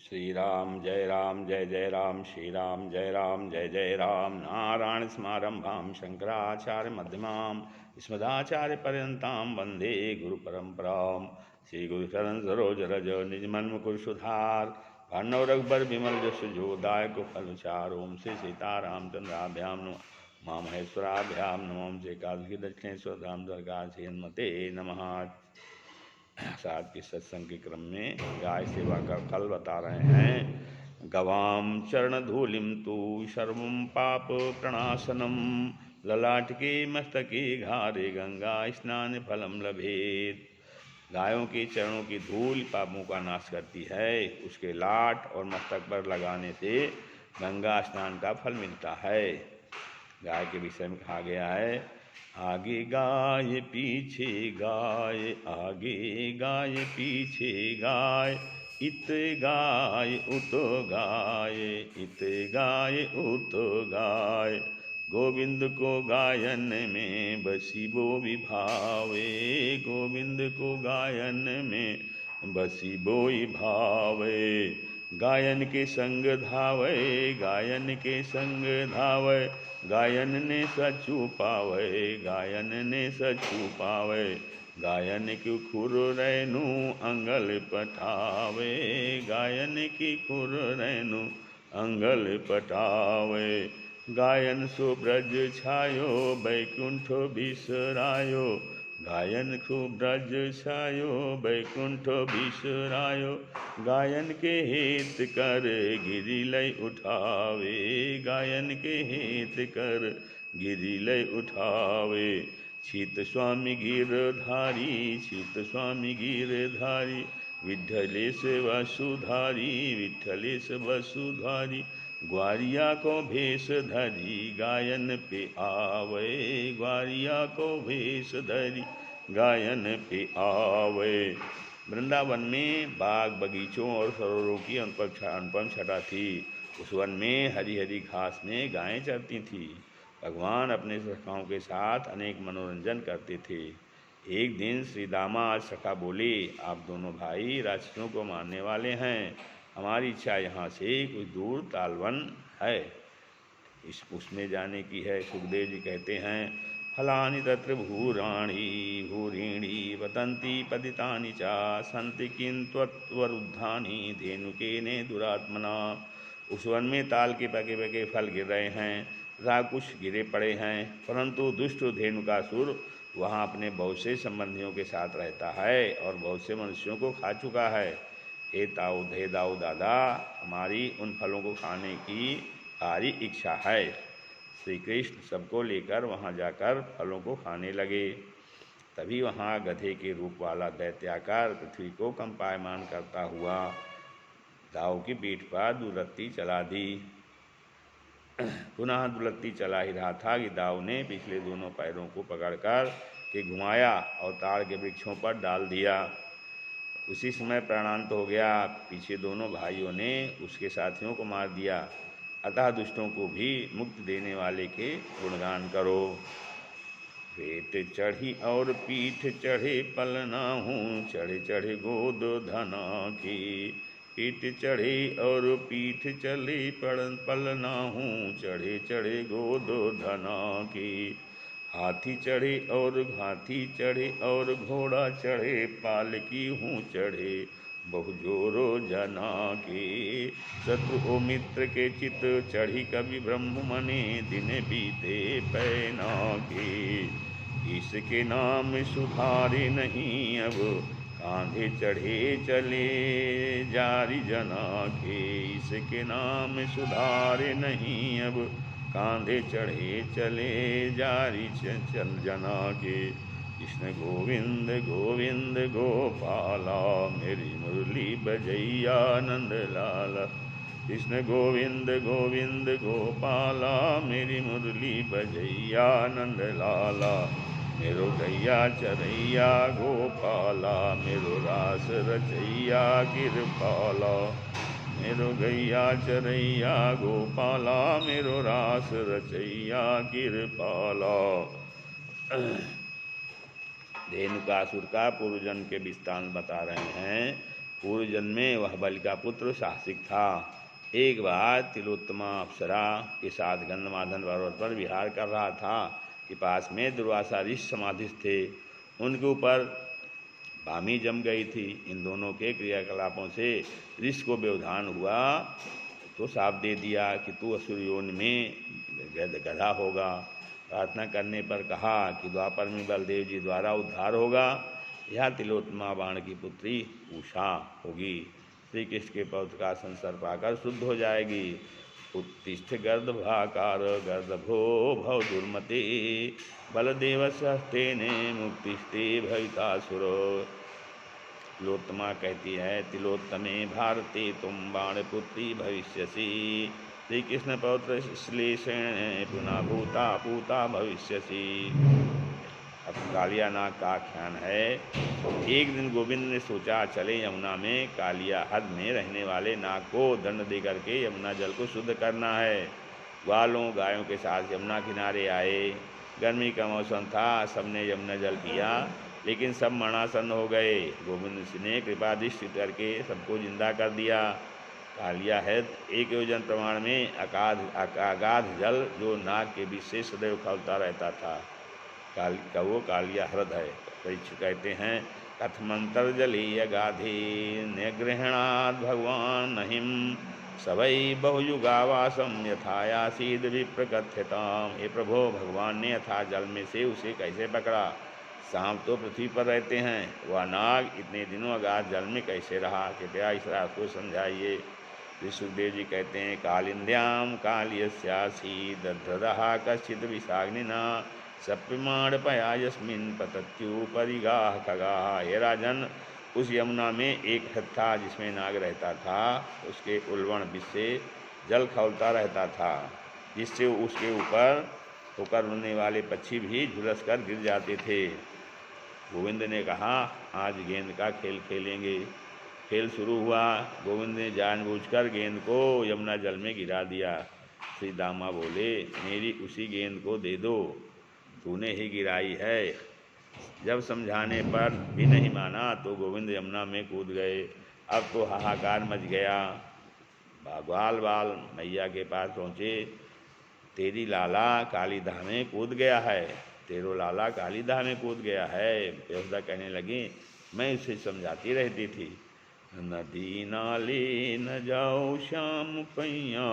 श्री राम जय जय राम, श्री राम जय जय राम। नारायण समारंभां शंकराचार्य मध्यमां अस्मदाचार्य पर्यन्तां वंदे गुरु परंपरां। श्री गुरु चरण सरोज रज निज मन मुकुर सुधार, भानव रघुबर विमल जस जो दायक फल चार। ओम श्री सीतारामचंद्राभ्यां नमः, उमा महेश्वराभ्यां नमः। श्री कालकी दक्षिणेश्वर धाम दरगाह श्रीमते नमः। साथ के सत्संग के क्रम में गाय सेवा का फल बता रहे हैं। गवाम चरण धूलिम तु सर्वं पाप प्रणाशनम, ललाटके मस्तके घारे गंगा स्नान फलम लभेत। गायों के चरणों की धूल पापों का नाश करती है, उसके लाट और मस्तक पर लगाने से गंगा स्नान का फल मिलता है। गाय के विषय में कहा गया है, आगे गाय पीछे गाय, आगे गाय पीछे गाय, इत गाय उत गाय, इत गाय उत गाय। गोविंद को गायन में बसी वो विभावे, गोविंद को गायन में बसी बोई भावे। गायन के संग धावे, गायन के संग धावे, गायन ने सचु पावे, गायन ने सचु पावे। गायन की खुर रैनु अंगल पठावे, गायन की खुर रैनु अंगल पठावे। गायन सो ब्रज छायो बैकुंठ बिसरायो, गायन खूब ब्रज छायो बैकुंठ बिसरायो। गायन के हित कर गिरि लय उठावे, गायन के हित कर गिरि लय उठावे। छीत स्वामी गिरधारी, छीत स्वामी गिरधारी, विठलेश वसुधारी, विठलेश वसुधारी। ग्वारिया को भेष धरी गायन पे आवे, ग्वारिया को भेष धरी गायन पे आवे। वृंदावन में बाग बगीचों और सरोवरों की अनुपम छटा थी। उस वन में हरी हरी घास में गायें चरती थीं। भगवान अपने सखाओं के साथ अनेक मनोरंजन करते थे। एक दिन श्री दामा सखा बोले, आप दोनों भाई राक्षसों को मारने वाले हैं, हमारी इच्छा यहाँ से कुछ दूर तालवन है, उसमें जाने की है। सुखदेव जी कहते हैं, फलानि तत्र भूराणी भूरिणी वदन्ति पतितानि च, सन्ति किन्त्वरुद्धानि धेनुकेने दुरात्मना। उस वन में ताल के पके पके फल गिर रहे हैं तथा कुछ गिरे पड़े हैं, परंतु दुष्ट धेनुकासुर वहाँ अपने बहुत से संबंधियों के साथ रहता है और बहुत से मनुष्यों को खा चुका है। हे दाऊ दादा, हमारी उन फलों को खाने की भारी इच्छा है। श्री कृष्ण सबको लेकर वहाँ जाकर फलों को खाने लगे। तभी वहाँ गधे के रूप वाला दैत्य आकर पृथ्वी को कंपायमान करता हुआ दाऊ की पीठ पर दुलत्ती चला दी। पुनः दुलत्ती चला ही रहा था कि दाऊ ने पिछले दोनों पैरों को पकड़कर के घुमाया और ताड़ के वृक्षों पर डाल दिया। उसी समय प्राणांत हो गया। पीछे दोनों भाइयों ने उसके साथियों को मार दिया। अतः दुष्टों को भी मुक्ति देने वाले के गुणगान करो। पेट चढ़ी और पीठ चढ़े पलना हूँ, चढ़े चढ़े गोद धना की। पीठ चढ़े और पीठ चले पलना हूँ, चढ़े चढ़े गोद धना की। हाथी चढ़े और हाथी चढ़े और घोड़ा चढ़े, पालकी हूँ चढ़े बहु जोरो जना के। शत्रु ओ मित्र के चित चढ़ी कवि ब्रह्म मने, दिन बीते पैना के। इसके नाम सुधारे नहीं अब, कांधे चढ़े चले जारी जना के। इसके नाम सुधारे नहीं अब, कांधे चढ़े चले जारी चल जना के। कृष्ण गोविंद गोविंद गोपाला, मेरी मुरली बजैया नंद लाला। कृष्ण गोविंद गोविंद गोपाला, मेरी मुरली बजैया नंद लाला। मेरो गैया चरैया गोपाला, मेरो रास रचैया गिरपाला। मेरो गैया चरैया गोपाला, मेरो रास रचैया गिरपाला। धेनुकासुर का पूर्वजन्म के विस्तार बता रहे हैं। पूर्व जन्म में वह बलि का पुत्र साहसिक था। एक बार तिलोत्तमा अप्सरा के साथ गंधमादन पर्वत पर विहार कर रहा था कि पास में दुर्वासा ऋषि समाधिस्थ थे। उनके ऊपर वामी जम गई थी। इन दोनों के क्रियाकलापों से ऋषि को व्यवधान हुआ तो साप दे दिया कि तू असुर योनि में गधा होगा। प्रार्थना करने पर कहा कि द्वापर में बलदेव जी द्वारा उद्धार होगा, यह तिलोत्तमा बाण की पुत्री उषा होगी। श्री कृष्ण के पौत्र का संसर्ग पाकर शुद्ध हो जाएगी। उत्तिष्ठ गर्दभाकार गर्दभो भव दुर्मते बलदेव सहस्तेने मुक्तिस्ते भवितासुरो। तिलोत्तमा कहती है, तिलोत्तमे भारते तुम बाणपुत्री भविष्यसि। श्री कृष्ण पौत्र श्लेषेण पुनः भूता पूता भविष्यसि। अब कालिया नाग का आख्यान है। एक दिन गोविंद ने सोचा चले यमुना में कालिया हद में रहने वाले नाग को दंड दे करके यमुना जल को शुद्ध करना है। ग्वालों गायों के साथ यमुना किनारे आए। गर्मी का मौसम था, सबने यमुना जल पिया, लेकिन सब मरणासन्न हो गए। गोविंद ने कृपा दृष्टि करके सबको जिंदा कर दिया। कालिया है 1 योजन प्रमाण में अगाध जल जो नाग के बीच से सदैव खौलता रहता था। वो कालिया हृद है। परीक्षित कहते हैं, कथमंतर्जलीय गाधे निगृहणाद भगवान नहिम सवै बहुयुगावासम यथायासीद विप्रकथ्यताम। हे प्रभो, भगवान ने यथा जल में से उसे कैसे पकड़ा? सांप तो पृथ्वी पर रहते हैं, वह नाग इतने दिनों अगाध जल में कैसे रहा? कृपया इस रात को समझाइए। सुखदेव जी कहते हैं, कालिंद्याम कालियस्यासी दधदहा कश्चित विषाग्निना सप्यमाण पया यस्मिन् पतत्युपरिगाह खगाह। हे राजन, उस यमुना में एक हद था जिसमें नाग रहता था। उसके उल्वण विष से जल खौलता रहता था, जिससे उसके ऊपर होकर उड़ने वाले पक्षी भी झुलस कर गिर जाते थे। गोविंद ने कहा, आज गेंद का खेल खेलेंगे। खेल शुरू हुआ। गोविंद ने जानबूझकर गेंद को यमुना जल में गिरा दिया। श्री दामा बोले, मेरी उसी गेंद को दे दो, तूने ही गिराई है। जब समझाने पर भी नहीं माना तो गोविंद यमुना में कूद गए। अब तो हाहाकार मच गया। ग्वाल बाल मैया के पास पहुँचे। तेरी लाला कालीदाह में कूद गया है, तेरो लाला कालीदाह में कूद गया है। यशोदा कहने लगी, मैं उसे समझाती रहती थी, नदी नाले न जाओ श्याम पैया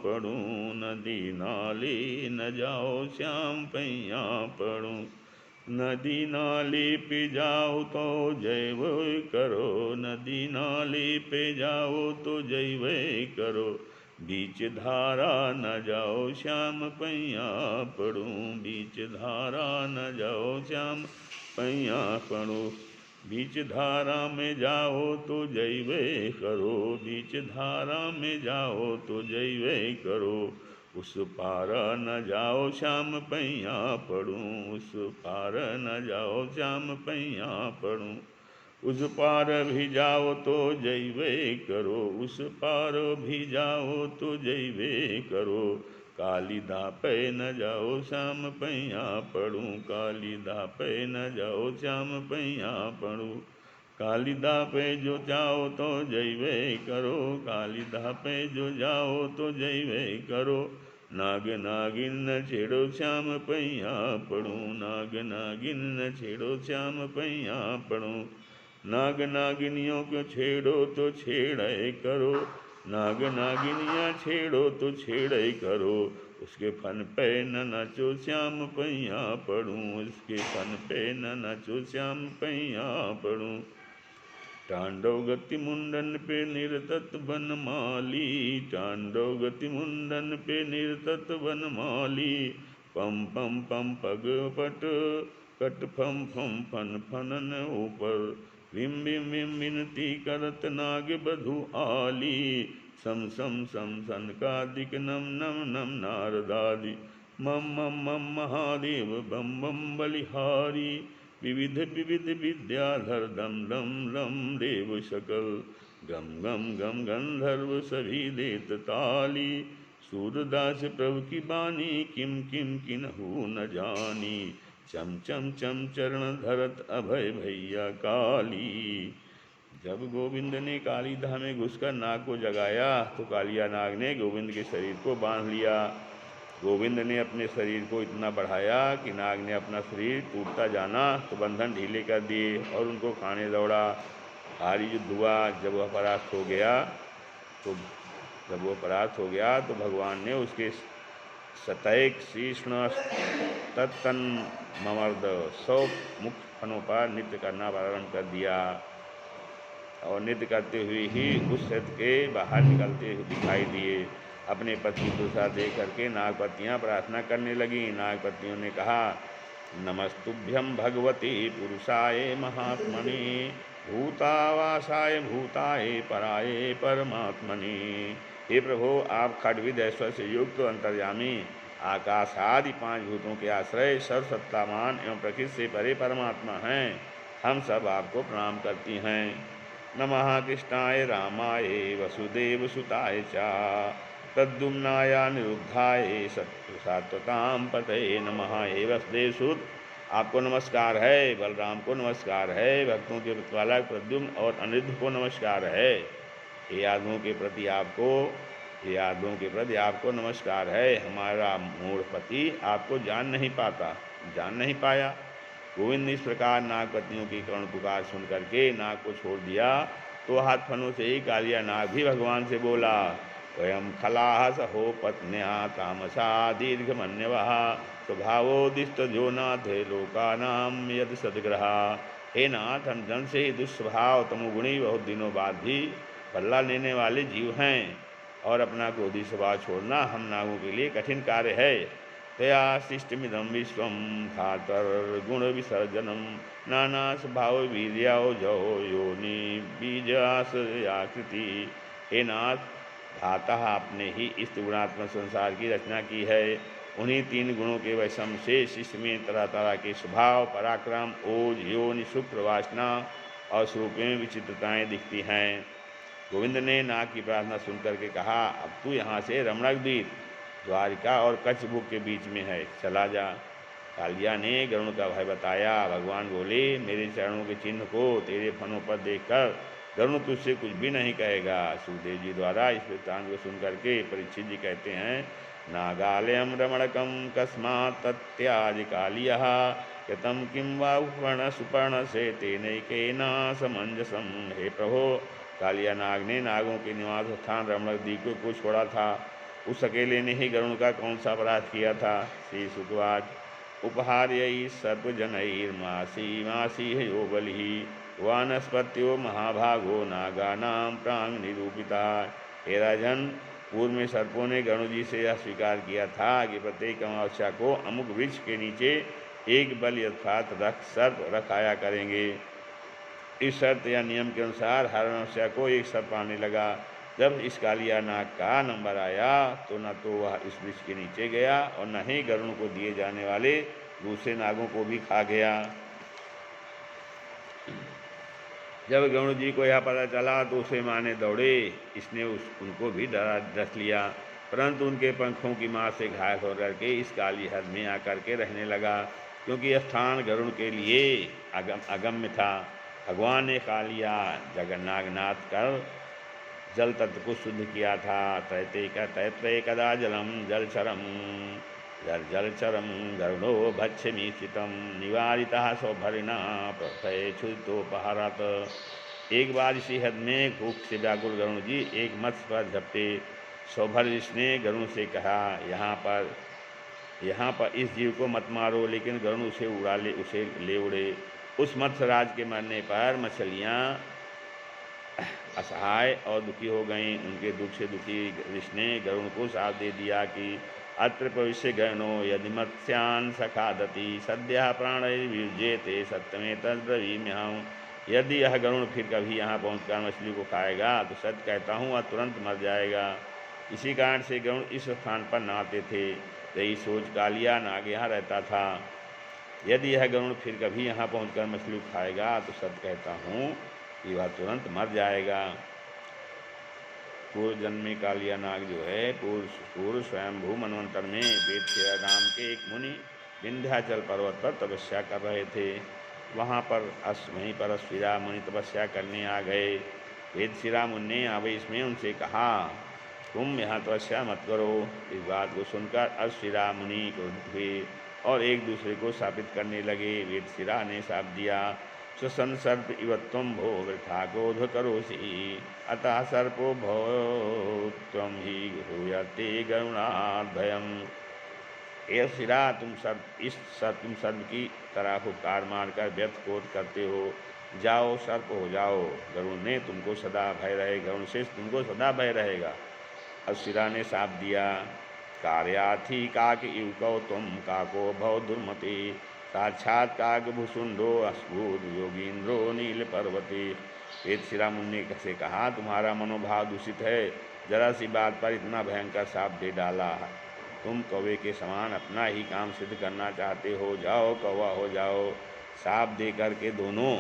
पड़ूं, नदी नाले न जाओ श्याम पैया पड़ूं। नदी नाले पे जाओ तो जय वै करो, नदी नाले पे जाओ तो जय वै करो। बीच धारा न जाओ श्याम पैया पड़ूं, बीच धारा न जाओ श्याम पैया पड़ूं। बीच धारा में जाओ तो जय वै करो, बीच धारा में जाओ तो जय वै करो। उस पार न जाओ श्याम पैया पड़ूं, उस पार न जाओ श्याम पैया पड़ूं। उस पार भी जाओ तो जय वै करो, उस पार भी जाओ तो जय वै करो। कालीदाह पे न जाओ श्याम पैया पड़ूं, कालीदाह पे न जाओ श्याम पैया पड़ूं। कालीदाह पे जो जाओ तो जय वै करो, कालीदाह पे जो जाओ तो जय वै करो। नाग नागिन न छेड़ो श्याम पैया पड़ूं, नाग नागिन न छेड़ो श्याम पैया पड़ूं। नाग नागिनियों को छेड़ो तो छेड़े करो, नाग नागिनियाँ छेड़ो तो छेड़े करो। उसके फन पे न नाचो श्याम पैया पड़ूं, उसके फन पे न नाचो श्याम पैया पड़ूं। टांडव गति मुंडन पे निरतत बनमाली, टांडव गति मुंडन पे निरतत बनमाली। पम पम पम पग पट कट फम फम फन फनन ऊपर। विम विम विम विनती करत नाग बधु आली। सम सम सम सन का दिक नम नम नम नारदादि। मम मम मम महादेव बम बम बलिहारी। विविध विविध विद्याधर दम दम दम देव सकल। गम गम गम गंधर्व सभी देत ताली। सूरदास प्रभु की बानी किम किम किन्हु न जानी। चम चम चम चरण धरत अभय भैया काली। जब गोविंद ने कालीधा में घुसकर नाग को जगाया तो कालिया नाग ने गोविंद के शरीर को बांध लिया। गोविंद ने अपने शरीर को इतना बढ़ाया कि नाग ने अपना शरीर टूटता जाना तो बंधन ढीले कर दिए और उनको खाने दौड़ा। भारी युद्ध हुआ। जब वह परास्त हो गया तो भगवान ने उसके शतैक शीर्ण तत्तन ममर्द 100 मुख्य फनों पर नृत्य करना प्रारंभ कर दिया और नृत्य करते हुए ही उस रथ के बाहर निकलते हुए दिखाई दिए। अपने पति को दूसरा देख करके नागपतियाँ प्रार्थना करने लगी। नागपतियों ने कहा, नमस्तुभ्यं भगवती पुरुषाय महात्मने भूतावासाय भूताय पराय परमात्मने। हे प्रभु, आप खड्विद ऐश्वर्य से युक्त अंतर्यामी, आकाश आदि 5 भूतों के आश्रय, सर्वसत्तामान एवं प्रकृति से परे परमात्मा हैं। हम सब आपको प्रणाम करती हैं। नमः कृष्णाय रामाय वसुदेव सुताय च प्रद्युम्नाय निरुद्धाय सात्वतां पतये नमः। हे वसुदेव सुत, आपको नमस्कार है। बलराम को नमस्कार है। भक्तों के प्रतिपालक प्रद्युम्न और अनिरुद्ध को नमस्कार है। हे यादवों के प्रति आपको नमस्कार है। हमारा मूढ़पति आपको जान नहीं पाया। गोविंद ने इस प्रकार नागपतियों की करुण पुकार सुन करके नाग को छोड़ दिया तो हाथ फनों से ही कालिया नाग भी भगवान से बोला, वयम खलाह सहो पत्न्या तामसा दीर्घमन्यवः स्वभावोदिष्ट जो नाथ लोकानाम यद सदग्रहा। हे नाथ, हम जन से ही दुस्वभाव तमोगुणी बहुत दिनों बाद भी बदला लेने वाले जीव हैं और अपना क्रोधी स्वभाव छोड़ना हम नागों के लिए कठिन कार्य है। तया सृष्टिमिदं विश्वं धातर्गुण विसर्जनम नाना स्वभाव वीर्याओ जो योनि बीजासयाकृति। हे नाथ, धाता आपने ही इस त्रिगुणात्मक संसार की रचना की है। उन्हीं 3 गुणों के वैषम से शिष्य में तरह तरह के स्वभाव, पराक्रम, ओज, योनि, शुक्र, वासना और स्वरूप में विचित्रताएँ दिखती हैं। गोविंद ने नाग की प्रार्थना सुनकर के कहा, अब तू यहाँ से रमणक द्वीप द्वारिका और कच्छभूग के बीच में है, चला जा। कालिया ने गरुण का भय बताया। भगवान बोले, मेरे चरणों के चिन्ह को तेरे फनों पर देखकर गरुण तुझसे कुछ भी नहीं कहेगा। सुखदेव जी द्वारा इस वृत्तांत को सुन करके परीक्षित जी कहते हैं, नागालयम रमणकम कस्मात् तत्याज कालियः कृतं किं वा उपर्ण सुपर्ण से तेनैकेना समंजसम। हे प्रभु, कालिया नाग ने नागों के निवास स्थान रमणक द्वीप को छोड़ा था। उस अकेले ने ही गरुण का कौन सा अपराध किया था। श्री सुखवाच, उपहार्य सर्पजनैर्मासी मासी यो बलिः वानस्पत्यो महाभागो नागानां प्रांग निरूपिता। हे राजन, पूर्व में सर्पों ने गरुण जी से यह स्वीकार किया था कि प्रत्येक अमावस्या को अमुक वृक्ष के नीचे एक बलि अर्थात सर्प रखाया करेंगे। इस शर्त या नियम के अनुसार हर अमावस्या को एक सर्प आने लगा। जब इस कालिया नाग का नंबर आया तो न तो वह इस वृक्ष के नीचे गया और न ही गरुण को दिए जाने वाले दूसरे नागों को भी खा गया। जब गरुण जी को यह पता चला तो उसे मारने दौड़े। इसने उनको भी डस लिया, परंतु उनके पंखों की मार से घायल हो करके इस काली हद में आकर के रहने लगा, क्योंकि यह स्थान गरुण के लिए अगम्य था। भगवान ने कालिया जगन्नागनाथ कर जल तत्व को शुद्ध किया था। तैत्रे कदा जलम जलचरम गरुणो भक्ष्यमीक्षितं निवारितः सौभरिणा प्रथयेक्षुतोपहरत। एक बार इसी हद में भूख से व्याकुल गरुण जी एक मत्स्य पर झपटे। सौभर ने गरुण से कहा, यहाँ पर इस जीव को मत मारो, लेकिन गरुण उसे ले उड़े। उस मत्स्य राज के मरने पर मछलियाँ असहाय और दुखी हो गईं। उनके दुख से दुखी ऋषि ने गरुण को साथ दे दिया कि अत्र भविष्य गणो यदि मत्स्यान् सखादति सद्यः प्राणैर्वियुज्येते सत्यमे तद्ब्रवीम्यहम्। यदि यह गरुण फिर कभी यहाँ पहुँचकर मछली को खाएगा तो सत्य कहता हूँ वह तुरंत मर जाएगा। इसी कारण से गरुण इस स्थान पर न आते थे। यही सोच कालिया नाग यहाँ रहता था। यदि यह गरुण फिर कभी यहाँ पहुँचकर मछली को खाएगा तो सत्य कहता हूँ कि वह तुरंत मर जाएगा। पूर्व जन्म में कालिया नाग जो है पूर्व स्वयंभू मनवंतर में वेदखेड़ा नाम के एक मुनि विंध्याचल पर्वत पर तपस्या कर रहे थे। वहाँ पर वहीं पर श्रीराम मुनि तपस्या करने आ गए। वेद श्रीराम मुनि ने आवेश में उनसे कहा, तुम यहाँ तपस्या मत करो। इस बात को सुनकर श्रीराम मुनि क्रोधित हुए और एक दूसरे को शापित करने लगे। वेद शिरा ने शाप दिया, स्वसन सर्प इव त्वं भो वृथा क्रोध करोसि, अतः सर्पो भो त्वं ही हूयते गरुणाभयम्। हे शिरा, तुम सर्प की तरह फुफकार मारकर व्यर्थ क्रोध करते हो। जाओ, सर्प हो जाओ, गरुड़ ने तुमको सदा भय रहेगा, गरुड़ से तुमको सदा भय रहेगा। अशिरा ने शाप दिया, कार्यार्थी काक इव कौ तुम काको भव दुर्मते, साक्षात काक भूषुंडो अस्फुट योगींद्रो नील पर्वते। वेद शिरा मुनि से कहा, तुम्हारा मनोभाव दूषित है, जरा सी बात पर इतना भयंकर शाप दे डाला। तुम कौवे के समान अपना ही काम सिद्ध करना चाहते हो, जाओ कौवा हो जाओ। शाप दे कर के दोनों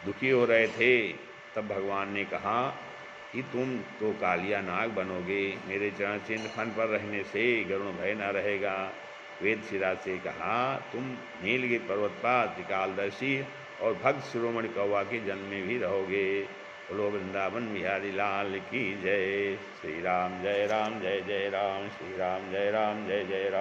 दुखी हो रहे थे। तब भगवान ने कहा कि तुम तो कालिया नाग बनोगे, मेरे चरण चिन्ह फन पर रहने से गरुण भय न रहेगा। वेद शिरा से कहा, तुम नीलगिरि पर्वत पर त्रिकालदर्शी और भक्त शिरोमणि कौवा के जन्म में भी रहोगे। बोलो वृंदावन बिहारी लाल की जय। श्री राम जय राम जय जय राम, श्री राम जय राम जय जय राम।